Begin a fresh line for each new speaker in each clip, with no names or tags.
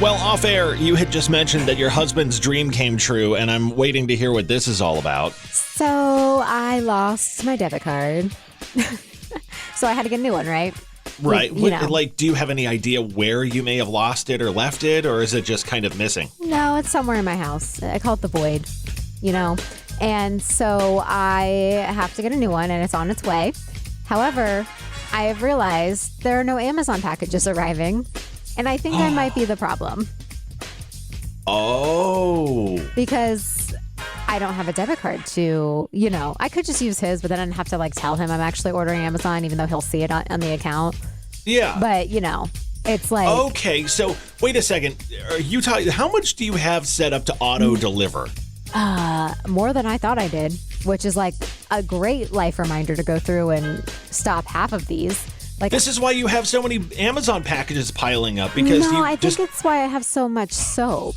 Well, off air, you had just mentioned that your husband's dream came true, and I'm waiting to hear what this is all about.
So I lost my debit card. So I had to get a new one, right?
Right.
Like,
do you have any idea where you may have lost it or left it, or is it just kind of missing?
No, it's somewhere in my house. I call it the void, And so I have to get a new one, and it's on its way. However, I have realized there are no Amazon packages arriving, and I think I might be the problem.
Oh.
Because I don't have a debit card to, I could just use his, but then I'd have to tell him I'm actually ordering Amazon, even though he'll see it on the account.
Yeah.
But, it's like.
Okay, so wait a second. Are you how much do you have set up to auto deliver?
More than I thought I did, which is like a great life reminder to go through and stop half of these.
This is why you have so many Amazon packages piling up, because
I think it's why I have so much soap.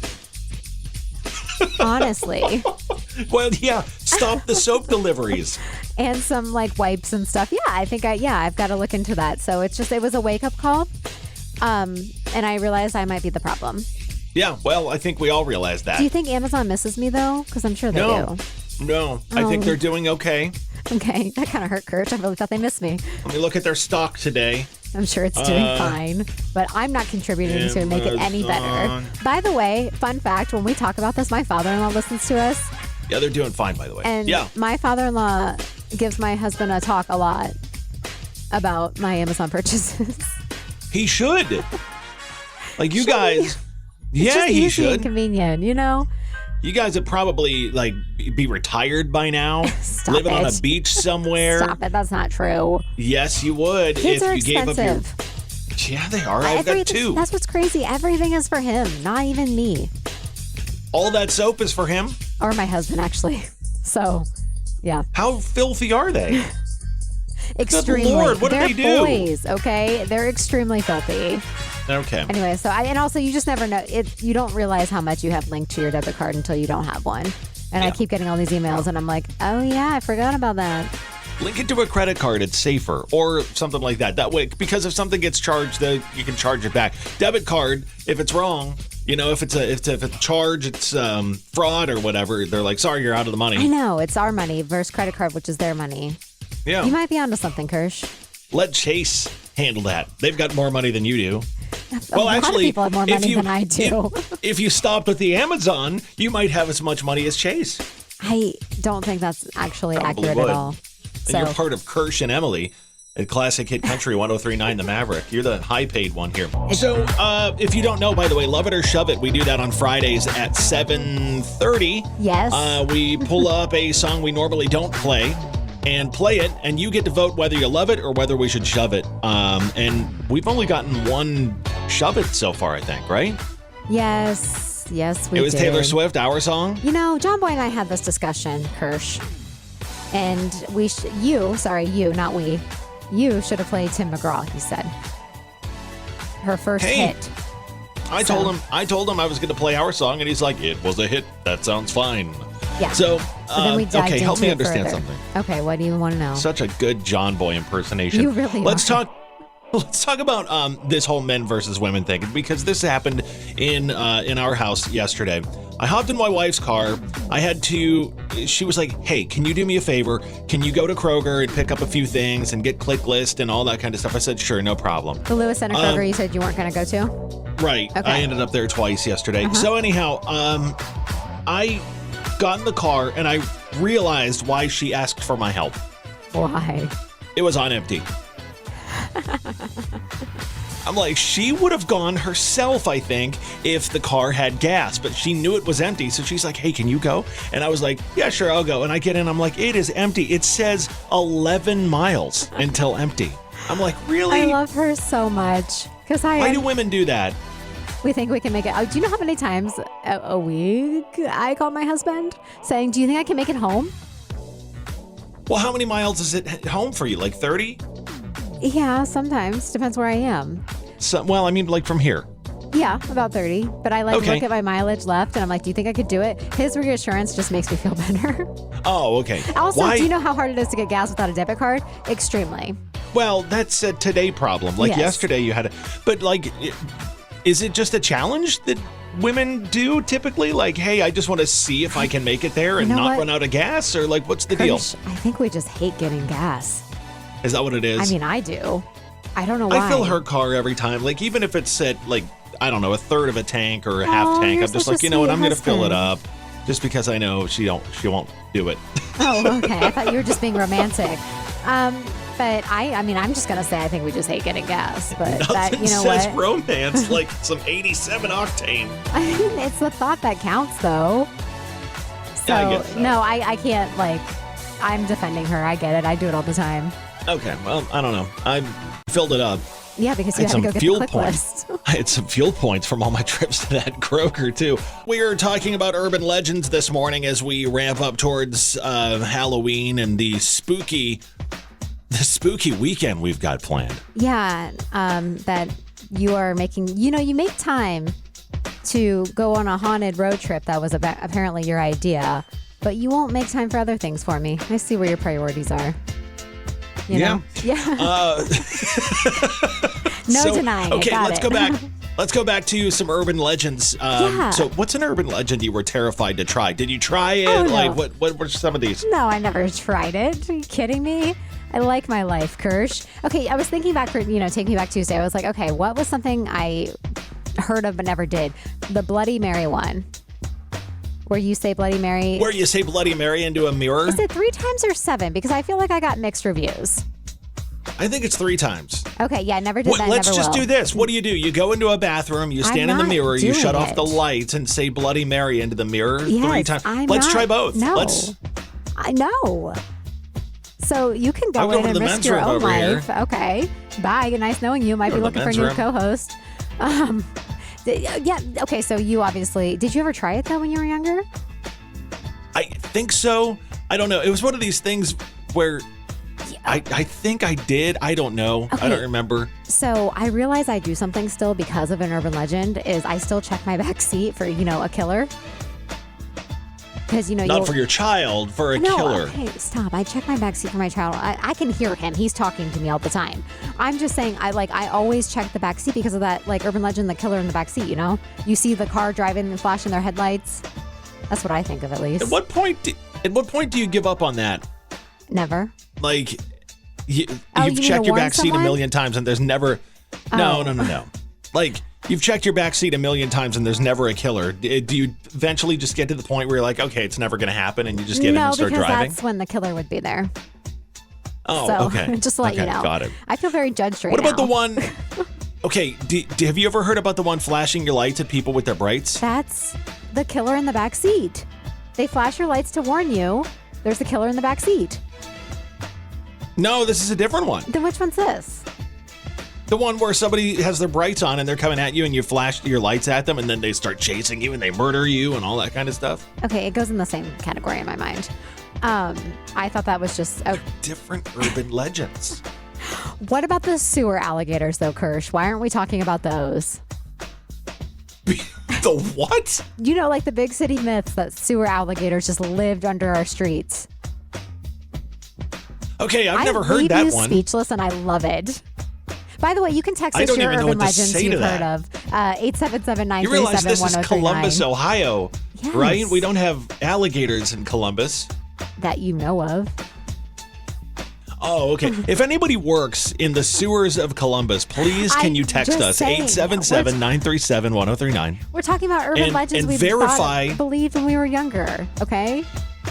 Honestly.
Well, yeah, stop the soap deliveries.
And some wipes and stuff. Yeah, I think I've got to look into that. So it was a wake-up call. And I realized I might be the problem.
Yeah, well, I think we all realize that.
Do you think Amazon misses me, though? Because I'm sure they do.
No, I think they're doing okay.
Okay, that kind of hurt, Kirsch. I really thought they missed me.
Let me look at their stock today.
I'm sure it's doing fine, but I'm not contributing to make it any better. By the way, fun fact, when we talk about this, my father-in-law listens to us.
Yeah, they're doing fine, by the way.
And my father-in-law gives my husband a talk a lot about my Amazon purchases.
He should. You guys. Yeah, he should.
It's inconvenient,
You guys would probably be retired by now, living on a beach somewhere.
Stop it! That's not true.
Yes, you would.
Kids
if
are
you
expensive.
Gave up Yeah, they are. I've got two.
That's what's crazy. Everything is for him, not even me.
All that soap is for him?
Or my husband, actually. So, yeah.
How filthy are they?
Extremely.
Good Lord, what do they do?
They're boys, okay? They're extremely filthy.
Okay.
Anyway, and also you just never know. You don't realize how much you have linked to your debit card until you don't have one. And I keep getting all these emails, and I'm like, oh yeah, I forgot about that.
Link it to a credit card. It's safer, or something like that. That way, because if something gets charged, you can charge it back. Debit card, if it's wrong, if it's a charge, it's fraud or whatever. They're like, sorry, you're out of the money.
I know, it's our money versus credit card, which is their money.
Yeah.
You might be onto something, Kirsch.
Let Chase handle that. They've got more money than you do.
A lot of people have more money than I do.
If you stopped with the Amazon, you might have as much money as Chase.
I don't think that's actually
Probably
accurate
would.
at all.
And you're part of Kirsch and Emyle at Classic Hit Country 103.9 The Maverick. You're the high-paid one here. So, if you don't know, by the way, Love It or Shove It, we do that on Fridays at 7:30.
Yes.
We pull up a song we normally don't play and play it, and you get to vote whether you love it or whether we should shove it. And we've only gotten one shove it so far, I think, right?
Yes, we did.
It was Taylor Swift, our song?
John Boy and I had this discussion, Kirsch. And you, not we. You should have played Tim McGraw, he said. Her first hit.
I told him I was going to play our song, and he's like, it was a hit. That sounds fine.
Yeah.
So
then we dived
help me
into it
understand
further.
something.
Okay, what do you want to know?
Such a good John Boy impersonation.
You really
Let's
are.
talk about this whole men versus women thing, because this happened in our house yesterday. I hopped in my wife's car. She was like, hey, can you do me a favor? Can you go to Kroger and pick up a few things and get click list and all that kind of stuff? I said, sure, no problem.
The Lewis Center Kroger you said you weren't going to go to?
Right.
Okay.
I ended up there twice yesterday. So anyhow, I got in the car and I realized why she asked for my help.
Why?
It was on empty. I'm like, she would have gone herself, I think, if the car had gas, but she knew it was empty. So she's like, hey, can you go? And I was like, yeah, sure, I'll go. And I get in, I'm like, it is empty. It says 11 miles until empty. I'm like, really?
I love her so much.
Why do women do that?
We think we can make it. Do you know how many times a week I call my husband saying, do you think I can make it home?
Well, how many miles is it home for you? Like 30?
Yeah, sometimes. Depends where I am.
Well, I mean, like from here.
Yeah, about 30. But I look at my mileage left and I'm like, do you think I could do it? His reassurance just makes me feel better.
Oh, okay.
Also, do you know how hard it is to get gas without a debit card? Extremely.
Well, that's a today problem. Yesterday you had but is it just a challenge that women do typically? Like, hey, I just want to see if I can make it there and
You know
not
what?
run out of gas? Or like, what's the deal?
Kirsch, I think we just hate getting gas.
Is that what it is?
I mean, I do. I don't know why.
I fill her car every time. Like, even if it's at, like, I don't know, a third of a tank or a half tank,
you're
I'm just
such a
like, you know what,
sweet
I'm going to fill it
husband.
up just because I know she won't do it.
Oh, okay. I thought you were just being romantic. But I mean, I'm just gonna say I think we just hate getting gas. But that,
Nothing
you know
says
what?
romance like some 87 octane.
I mean, it's the thought that counts, though. So,
I guess so.
no, I can't. Like, I'm defending her. I get it. I do it all the time.
Okay, well, I don't know. I filled it up.
Yeah, because
I
you
had
had to go
some
get
fuel
the click
points.
list.
I had some fuel points from all my trips to that Kroger, too. We are talking about urban legends this morning as we ramp up towards Halloween and the spooky weekend we've got planned.
Yeah, that you are making. You know, you make time to go on a haunted road trip. That was apparently your idea, but you won't make time for other things for me. I see where your priorities are. You know? Yeah. No denying.
Okay,
Got
let's
it.
go back. Let's go back to some urban legends.
Yeah.
So, what's an urban legend you were terrified to try? Did you try it?
Oh, no.
Like, what were some of these?
No, I never tried it. Are you kidding me? I like my life, Kirsch. Okay, I was thinking back for, Take Me Back Tuesday. I was like, okay, what was something I heard of but never did? The Bloody Mary one. Where you say Bloody Mary.
Where you say Bloody Mary into a mirror?
Is it 3 times or 7? Because I feel like I got mixed reviews.
I think it's 3 times.
Okay, yeah, I never did that.
Let's
never
just
will.
do this. What do? You go into a bathroom, you stand in the
not
mirror, you
doing
shut off
it.
the lights and say Bloody Mary into the mirror
Yes,
3 times.
I'm
Let's
not-
try both.
No. I know. So you can
I'll
go
go
in
to
and
the
risk
men's
your
room
own
over here.
life. Okay. Bye. Nice knowing you. Might
Go
be
to the
looking for a
men's
new
room.
co-host. Yeah. Okay. So you obviously did you ever try it though when you were younger?
I think so. I don't know. It was one of these things where I think I did. I don't know. I
Okay.
don't remember.
So I realize I do something still because of an urban legend. Is I still check my back seat for a killer. Because
Not for your child, for a killer.
Okay, stop. I check my backseat for my child. I can hear him. He's talking to me all the time. I'm just saying, I always check the backseat because of that, urban legend, the killer in the backseat, You see the car driving and flashing their headlights. That's what I think of, at least.
At what point do you give up on that?
Never.
Like, you've
you mean to
checked your
warn
back seat a
someone?
million times and there's never.
Oh.
No. Like, you've checked your back seat a million times and there's never a killer. Do you eventually just get to the point where you're like, okay, it's never going to happen, and you just get in and start
because
driving?
that's when the killer would be there.
Oh,
So,
okay.
just to let you
Okay,
know.
got it.
I feel very judged right
What about
now.
the one? Okay, have you ever heard about the one flashing your lights at people with their brights?
That's the killer in the back seat. They flash your lights to warn you there's a killer in the back seat.
No, this is a different one.
Then which one's this?
The one where somebody has their brights on and they're coming at you and you flash your lights at them and then they start chasing you and they murder you and all that kind of stuff.
Okay, it goes in the same category in my mind. I thought that was just.
Different urban legends.
What about the sewer alligators, though, Kirsch? Why aren't we talking about those?
The what?
Like the big city myths that sewer alligators just lived under our streets.
Okay, I've never heard
leave
that
you
one.
Speechless, and I love it. By the way, you can text
I
us
don't
your
even know
urban
what to
legends
say
you've
to
heard
that.
of. 877-937-1039.
You realize this is Columbus, Ohio,
Yes.
right? We don't have alligators in Columbus.
That you know of.
Oh, okay. If anybody works in the sewers of Columbus, please can
I'm
you text
just
us
saying,
877-937-1039
We're talking about urban
And-
legends
and
we
verify-
believed when we were younger, okay?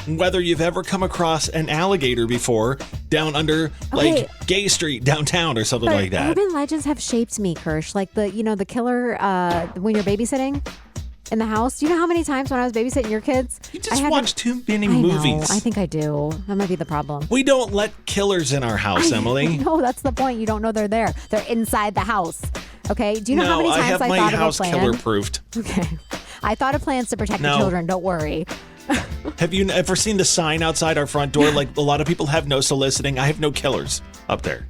whether you've ever come across an alligator before down under
Okay.
Gay Street downtown or something
But
like that.
urban legends have shaped me, Kirsch. Like the killer when you're babysitting in the house. Do you know how many times when I was babysitting your kids?
You
I
just
had to-
watch too many
I
movies.
know. I think I do. That might be the problem.
We don't let killers in our house, Emily.
No, that's the point. You don't know they're there. They're inside the house. Okay. Do you know how many
I
times
have
I
my
thought
house
of a plan?
killer proofed.
Okay. I thought of plans to protect
No.
the children. Don't worry.
Have you ever seen the sign outside our front door? Like, a lot of people have no soliciting. I have no killers up there.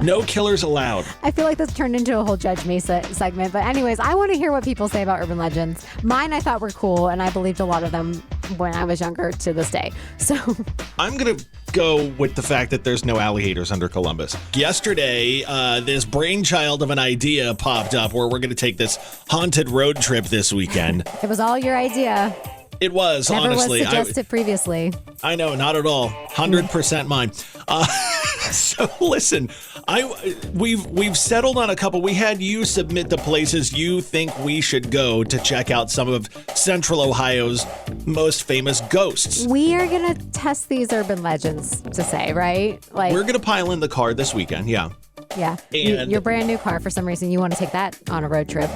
No killers allowed.
I feel like this turned into a whole judge me segment. But anyways, I want to hear what people say about urban legends. Mine I thought were cool, and I believed a lot of them when I was younger to this day. So
I'm gonna go with the fact that there's no alligators under Columbus. Yesterday, this brainchild of an idea popped up where we're going to take this haunted road trip this weekend.
It was all your idea.
It was,
Never
honestly.
was suggested previously.
I know, not at all. 100% mine. So listen, we've settled on a couple. We had you submit the places you think we should go to check out some of Central Ohio's most famous ghosts.
We are going to test these urban legends, to say, right? Like,
We're going to pile in the car this weekend, yeah.
Yeah.
And-
your brand new car, for some reason, you want to take that on a road trip.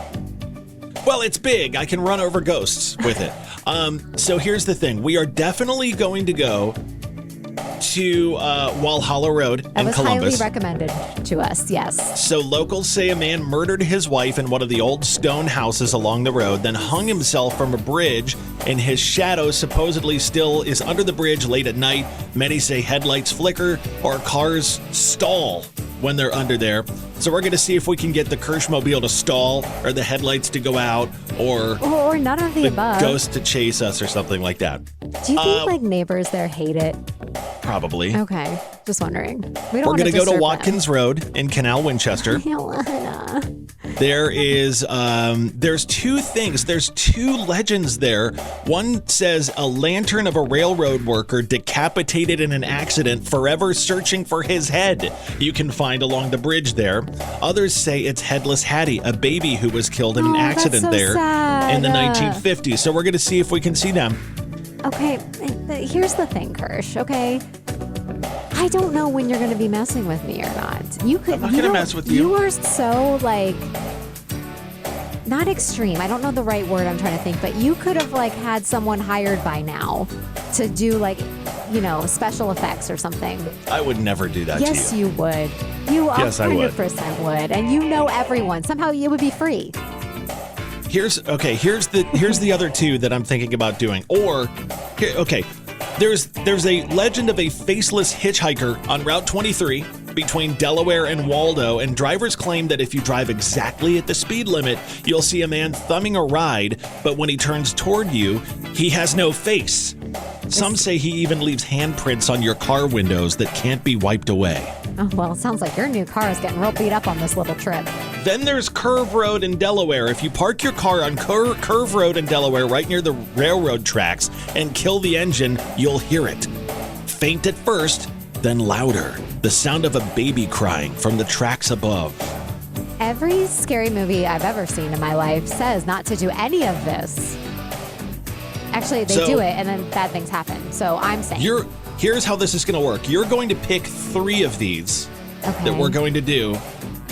Well, it's big. I can run over ghosts with it. So here's the thing. We are definitely going to go to Walhalla Road in
was
Columbus.
highly recommended to us, yes.
So locals say a man murdered his wife in one of the old stone houses along the road, then hung himself from a bridge, and his shadow supposedly still is under the bridge late at night. Many say headlights flicker or cars stall when they're under there. So we're going to see if we can get the Kirschmobile to stall or the headlights to go out or
none of the above.
ghost to chase us or something like that.
Do you think like neighbors there hate it?
Probably.
Okay, just wondering. We don't
We're going to go to
disturb
Watkins Road in Canal Winchester.
them.
There is, there's two things. There's two legends there. One says a lantern of a railroad worker decapitated in an accident, forever searching for his head. You can find along the bridge there. Others say it's Headless Hattie, a baby who was killed in an accident
that's so
there
sad.
in the 1950s. So we're going to see if we can see them.
Okay, here's the thing, Kirsch, okay? I don't know when you're going to be messing with me or not. You could.
I'm not going to mess with you.
You are so, like, not extreme. I don't know the right word I'm trying to think, but you could have, like, had someone hired by now to do, like, you know, special effects or something.
I would never do that
Yes,
to you.
you would. You
Yes, I would.
100% would. And you know everyone. Somehow it would be free.
Here's the other two that I'm thinking about doing. Or, there's a legend of a faceless hitchhiker on Route 23 between Delaware and Waldo, and drivers claim that if you drive exactly at the speed limit, you'll see a man thumbing a ride, but when he turns toward you, he has no face. Some say he even leaves handprints on your car windows that can't be wiped away.
Oh, well, it sounds like your new car is getting real beat up on this little trip.
Then there's Curve Road in Delaware. If you park your car on Curve Road in Delaware right near the railroad tracks and kill the engine, you'll hear it. Faint at first, then louder. The sound of a baby crying from the tracks above.
Every scary movie I've ever seen in my life says not to do any of this. Actually, they do it and then bad things happen. So I'm saying.
Here's how this is going to work. You're going to pick 3 of these that we're going to do.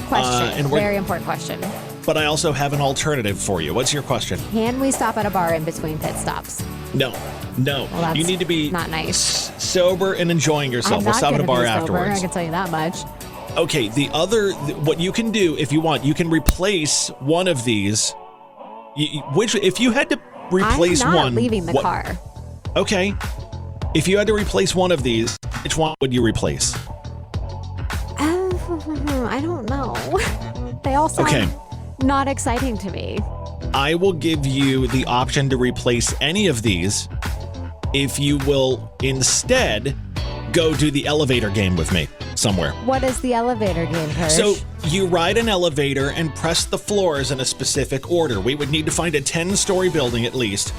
Question. Very important question.
But I also have an alternative for you. What's your question?
Can we stop at a bar in between pit stops?
No.
Well, that's
you need to be
not nice.
Sober and enjoying yourself.
I'm
We'll
not
stop at a
gonna
bar
be sober,
afterwards.
I can tell you that much.
Okay, what you can do if you want, you can replace one of these. If you had to replace
I'm not
one,
leaving the car.
Okay, if you had to replace one of these, which one would you replace?
I don't know. They all sound not exciting to me.
I will give you the option to replace any of these if you will instead go do the elevator game with me somewhere.
What is the elevator game, Kirsch?
So you ride an elevator and press the floors in a specific order. We would need to find a 10-story building at least.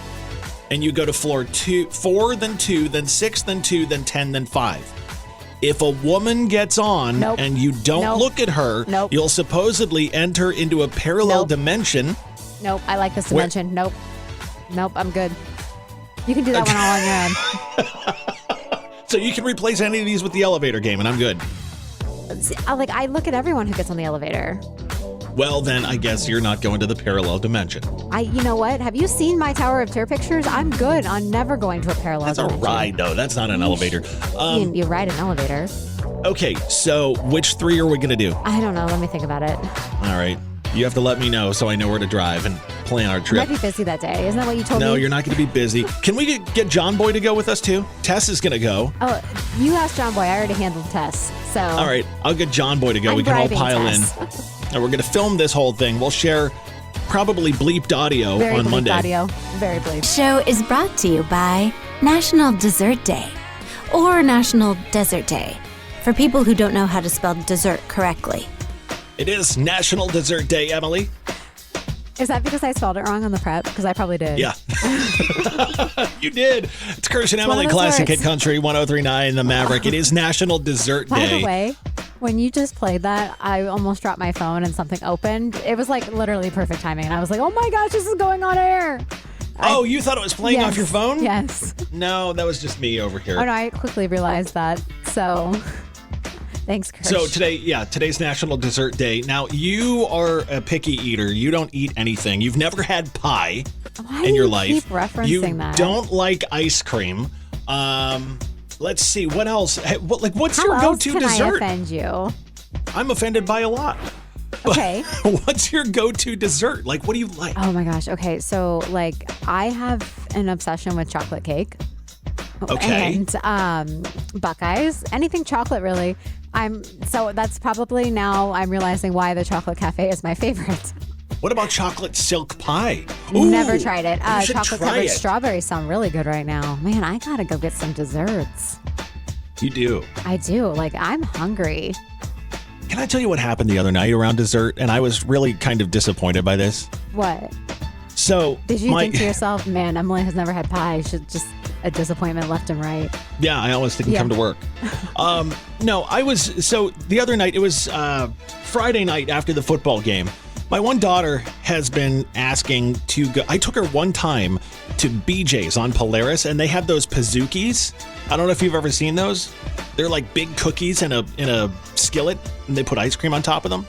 And you go to floor 4, then 2, then 6, then 2, then 10, then 5. If a woman gets on and you don't look at her, you'll supposedly enter into a parallel dimension.
Nope, I like this dimension. Nope, I'm good. You can do that one all on your own.
So you can replace any of these with the elevator game, and I'm good.
I look at everyone who gets on the elevator.
Well, then I guess you're not going to the parallel dimension.
You know what? Have you seen my Tower of Terror pictures? I'm good on never going to a parallel dimension.
That's a ride, though. That's not an elevator.
You ride an elevator.
Okay, so which 3 are we going to do?
I don't know. Let me think about it.
All right. You have to let me know so I know where to drive and plan our trip.
I might be busy that day. Isn't that what you told me?
No, you're not going to be busy. Can we get John Boy to go with us, too? Tess is going to go.
Oh, you asked John Boy. I already handled Tess. So.
All right. I'll get John Boy to go. We can all pile in. And we're going to film this whole thing. We'll share probably bleeped audio on Monday.
Audio. Very bleeped.
Show is brought to you by National Dessert Day. or National Desert Day, for people who don't know how to spell dessert correctly.
It is National Dessert Day, Emily.
Is that because I spelled it wrong on the prep? Because I probably did.
Yeah. You did. It's Kirsch and
It's one
Emyle,
of those
Classic
words.
Hit Country 103.9, The Maverick. It is National Dessert
By
Day.
the way, when you just played that, I almost dropped my phone and something opened. It was like literally perfect timing. And I was like, oh my gosh, this is going on air.
Oh, you thought it was playing off your phone?
Yes.
No, that was just me over here.
Oh no, I quickly realized that. So thanks, Kirsch.
So today's National Dessert Day. Now, you are a picky eater. You don't eat anything. You've never had pie
Why
in
do
your
you
life.
keep referencing
you
that?
don't like ice cream. Let's see, what else? What's
How
your
else
go-to
can
dessert?
I offend you?
I'm offended by a lot.
Okay.
What's your go-to dessert? Like, what do you like?
Oh my gosh. Okay. So like I have an obsession with chocolate cake.
Okay.
And Buckeyes, anything chocolate really. So that's probably now I'm realizing why the chocolate cafe is my favorite.
What about chocolate silk pie? Ooh,
Never tried it.
you should
Chocolate
try
covered
it.
strawberries sound really good right now. Man, I gotta go get some desserts.
You do.
I do. Like I'm hungry.
Can I tell you what happened the other night around dessert? And I was really kind of disappointed by this.
What?
So
Did you think to yourself, man, Emily has never had pie. Should just a disappointment left and right.
Yeah, I almost didn't
Yeah.
come to work. No, so the other night, it was Friday night after the football game. My one daughter has been asking to go. I took her one time to BJ's on Polaris, and they have those Pazookies. I don't know if you've ever seen those. They're like big cookies in a skillet, and they put ice cream on top of them.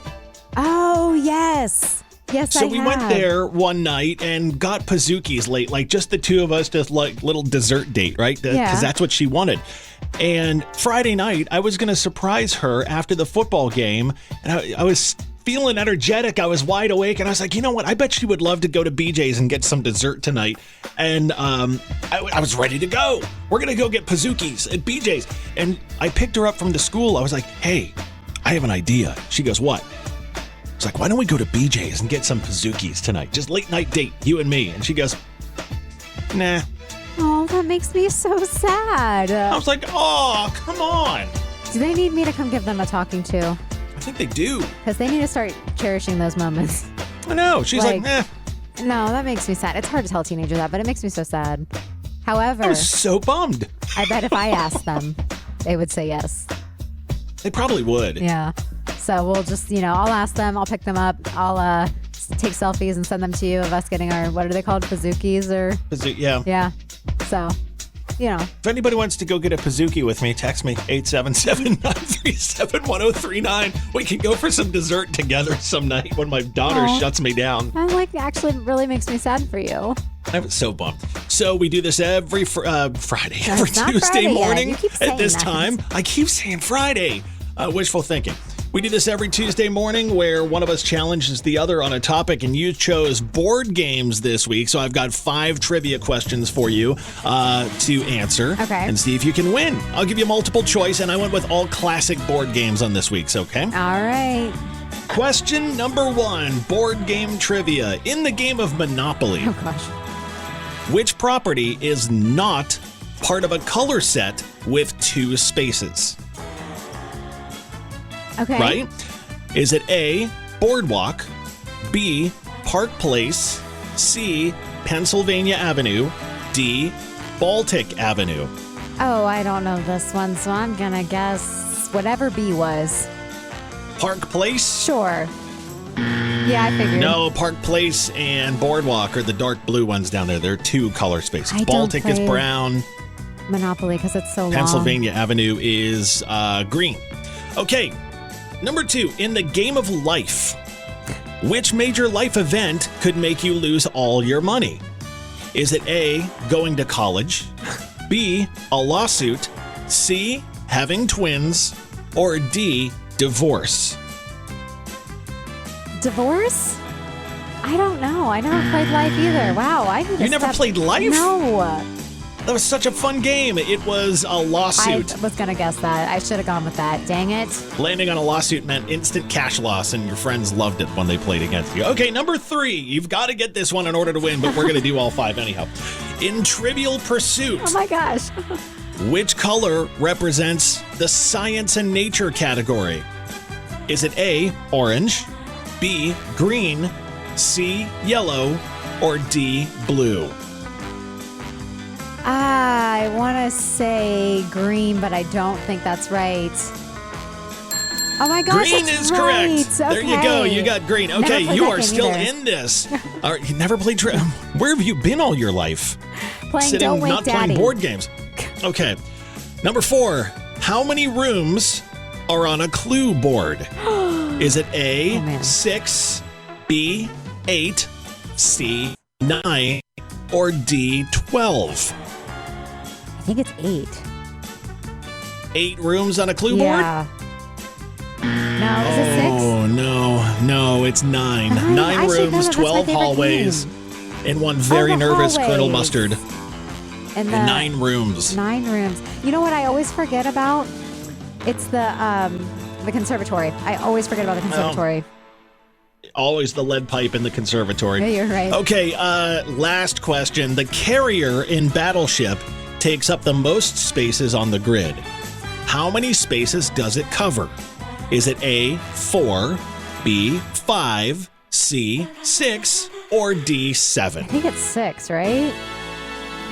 Oh yes. Yes,
So
I
we
have.
went there one night and got Pazookies late, like just the two of us, just like little dessert date, right? Because
Yeah.
that's what she wanted. And Friday night, I was going to surprise her after the football game, and I was feeling energetic. I was wide awake, and I was like, you know what? I bet she would love to go to BJ's and get some dessert tonight. And I was ready to go. We're going to go get Pazookies at BJ's. And I picked her up from the school. I was like, hey, I have an idea. She goes, what? I was like, why don't we go to BJ's and get some Pazookies tonight? Just late night date, you and me. And she goes, nah.
Oh, that makes me so sad.
I was like, oh, come on.
Do they need me to come give them a talking to?
I think they do.
Because they need to start cherishing those moments.
I know. She's like, nah.
No, that makes me sad. It's hard to tell a teenager that, but it makes me so sad. However,
I was so bummed.
I bet if I asked them, they would say yes.
They probably would.
Yeah. So we'll just, I'll ask them. I'll pick them up. I'll take selfies and send them to you of us getting our, what are they called? Pazookies or?
Yeah.
Yeah. So,
If anybody wants to go get a Pazookie with me, text me 877-937-1039. We can go for some dessert together some night when my daughter
Aw.
shuts me down.
that actually really makes me sad for you.
I was so bummed. So we do this every Friday,
No,
every
it's not
Tuesday
Friday yet.
morning
You keep
at
saying
this
that.
time. I keep saying Friday. Wishful thinking. We do this every Tuesday morning where one of us challenges the other on a topic, and you chose board games this week. So I've got 5 trivia questions for you to answer and see if you can win. I'll give you multiple choice, and I went with all classic board games on this week's, okay?
All right.
Question number 1, board game trivia. In the game of Monopoly,
Oh, gosh.
which property is not part of a color set with 2 spaces?
Okay.
Right? Is it A, Boardwalk, B, Park Place, C, Pennsylvania Avenue, D, Baltic Avenue?
Oh, I don't know this one, so I'm going to guess whatever B was.
Park Place?
Sure. Yeah, I figured.
No, Park Place and Boardwalk are the dark blue ones down there. They're 2 color spaces.
I don't
Baltic is
play
brown.
Monopoly, because it's so long.
Pennsylvania Avenue is green. Okay, number 2, in the game of life, which major life event could make you lose all your money? Is it A, going to college, B, a lawsuit, C, having twins, or D, divorce?
Divorce? I don't know. I never played life either. Wow, I need to
You never played life?
No.
That was such a fun game. It was a
I
lawsuit.
was going to guess that. I should have gone with that. Dang it.
Landing on a lawsuit meant instant cash loss, and your friends loved it when they played against you. Okay, number 3. You've got to get this one in order to win, but we're going to do all 5 anyhow. In Trivial Pursuit,
Oh my gosh.
Which color represents the science and nature category? Is it A, orange, B, green, C, yellow, or D, blue?
I want to say green, but I don't think that's right. Oh my gosh,
Green
that's
is
right.
correct. There you go.
Okay.
You got green.
Never
Okay,
played
you
that
are
game
still
either.
in this. All right, you never played Where have you been all your life?
Playing
Sitting,
Don't Wake
not
Daddy.
playing board games. Okay. Number 4. How many rooms are on a clue board? Is it A,
Oh, man.
6, B, 8, C, 9, or D, 12?
I think it's 8.
8 rooms on a clue board?
Yeah. No, is it 6?
Oh, no, it's 9.
Nine?
9
I should know
rooms,
that. That's my
12
favorite
hallways, and one very
the
nervous Colonel
hallways.
Mustard.
And the
And 9 rooms.
9 rooms. You know what I always forget about? It's the conservatory. I always forget about the conservatory.
Always the lead pipe in the conservatory.
Yeah, you're right.
Okay, last question. The carrier in Battleship takes up the most spaces on the grid. How many spaces does it cover? Is it A, 4, B, 5, C, 6, or D, 7?
I think it's 6, right?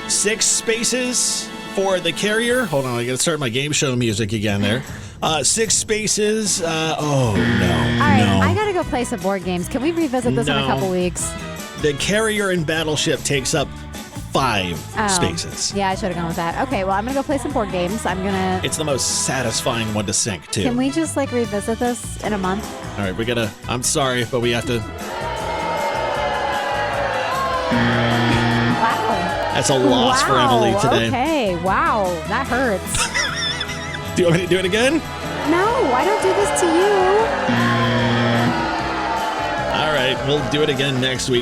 6 spaces for the carrier. Hold on, I gotta start my game show music again there. 6 spaces. Oh, no.
All right,
no.
I gotta go play some board games. Can we revisit this in a
No.
couple weeks?
The carrier in Battleship takes up 5 spaces.
Yeah, I should have gone with that. Okay, well, I'm gonna go play some board games.
It's the most satisfying one to sync, too.
Can we just revisit this in a month?
All right, I'm sorry, but we have to.
Wow.
That's a loss for Emily today.
Okay, wow, that hurts.
Do you want me to do it again?
No, I don't do this to you.
All right, we'll do it again next week.